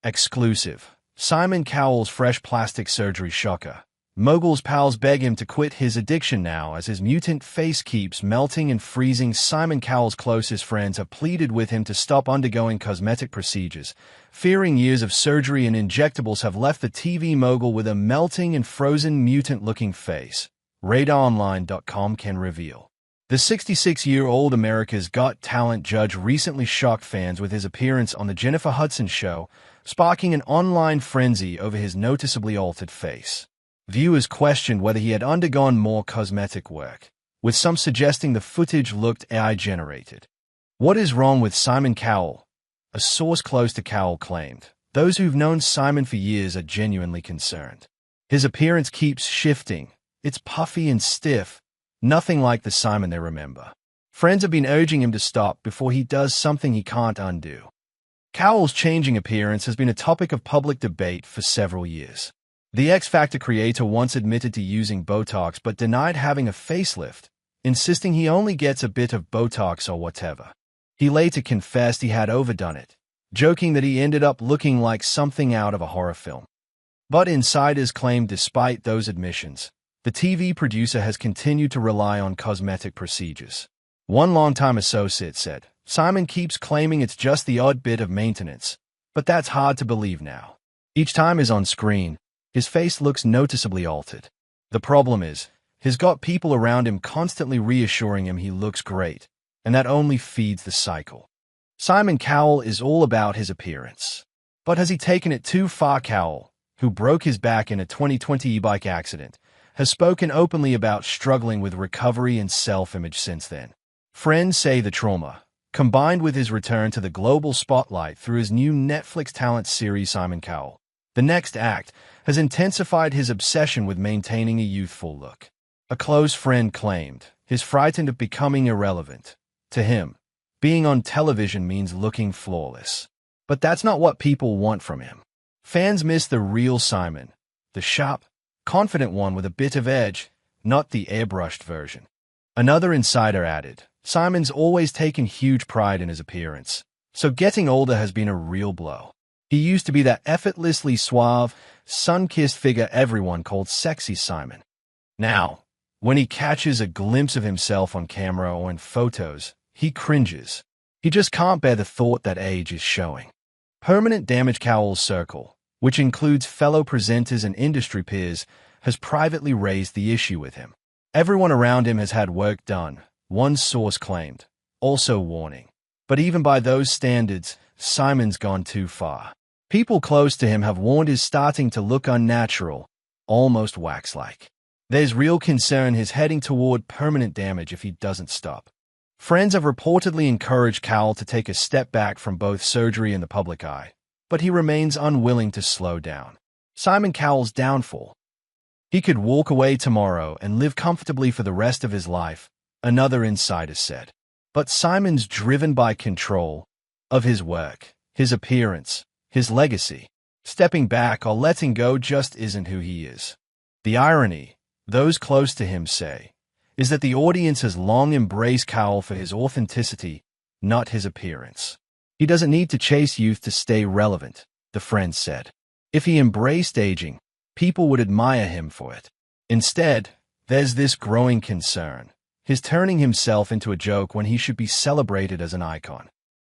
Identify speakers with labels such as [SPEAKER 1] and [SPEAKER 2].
[SPEAKER 1] Exclusive. Simon Cowell's fresh plastic surgery shocker. Mogul's pals beg him to quit his addiction now as his mutant face keeps melting and freezing. Simon Cowell's closest friends have pleaded with him to stop undergoing cosmetic procedures, fearing years of surgery and injectables have left the TV mogul with a melting and frozen mutant-looking face. RadarOnline.com can reveal. The 66-year-old America's Got Talent judge recently shocked fans with his appearance on The Jennifer Hudson Show, sparking an online frenzy over his noticeably altered face. Viewers questioned whether he had undergone more cosmetic work, with some suggesting the footage looked AI-generated. What is wrong with Simon Cowell? A source close to Cowell claimed. Those who've known Simon for years are genuinely concerned. His appearance keeps shifting. It's puffy and stiff. Nothing like the Simon they remember. Friends have been urging him to stop before he does something he can't undo. Cowell's changing appearance has been a topic of public debate for several years. The X Factor creator once admitted to using Botox but denied having a facelift, insisting he only gets a bit of Botox or whatever. He later confessed he had overdone it, joking that he ended up looking like something out of a horror film. But insiders claim despite those admissions, the TV producer has continued to rely on cosmetic procedures. One longtime associate said, "Simon keeps claiming it's just the odd bit of maintenance, but that's hard to believe now. Each time he's on screen, his face looks noticeably altered. The problem is, he's got people around him constantly reassuring him he looks great, and that only feeds the cycle." Simon Cowell is all about his appearance. But has he taken it too far? Cowell, who broke his back in a 2020 e-bike accident, has spoken openly about struggling with recovery and self-image since then. Friends say the trauma, combined with his return to the global spotlight through his new Netflix talent series Simon Cowell, The Next Act, has intensified his obsession with maintaining a youthful look. A close friend claimed, "He's frightened of becoming irrelevant. To him, being on television means looking flawless." But that's not what people want from him. Fans miss the real Simon, the sharp, confident one with a bit of edge, not the airbrushed version. Another insider added, "Simon's always taken huge pride in his appearance, so getting older has been a real blow. He used to be that effortlessly suave, sun-kissed figure everyone called Sexy Simon. Now, when he catches a glimpse of himself on camera or in photos, he cringes. He just can't bear the thought that age is showing." Permanent damage. Cowell's circle, which includes fellow presenters and industry peers, has privately raised the issue with him. "Everyone around him has had work done," one source claimed, also warning. But even by those standards, Simon's gone too far. People close to him have warned he's starting to look unnatural, almost wax-like. There's real concern he's heading toward permanent damage if he doesn't stop. Friends have reportedly encouraged Cowell to take a step back from both surgery and the public eye, but he remains unwilling to slow down. Simon Cowell's downfall. He could walk away tomorrow and live comfortably for the rest of his life, another insider said. But Simon's driven by control of his work, his appearance, his legacy. Stepping back or letting go just isn't who he is. The irony, those close to him say, is that the audience has long embraced Cowell for his authenticity, not his appearance. He doesn't need to chase youth to stay relevant, the friend said. If he embraced aging, people would admire him for it. Instead, there's this growing concern. He's turning himself into a joke when he should be celebrated as an icon.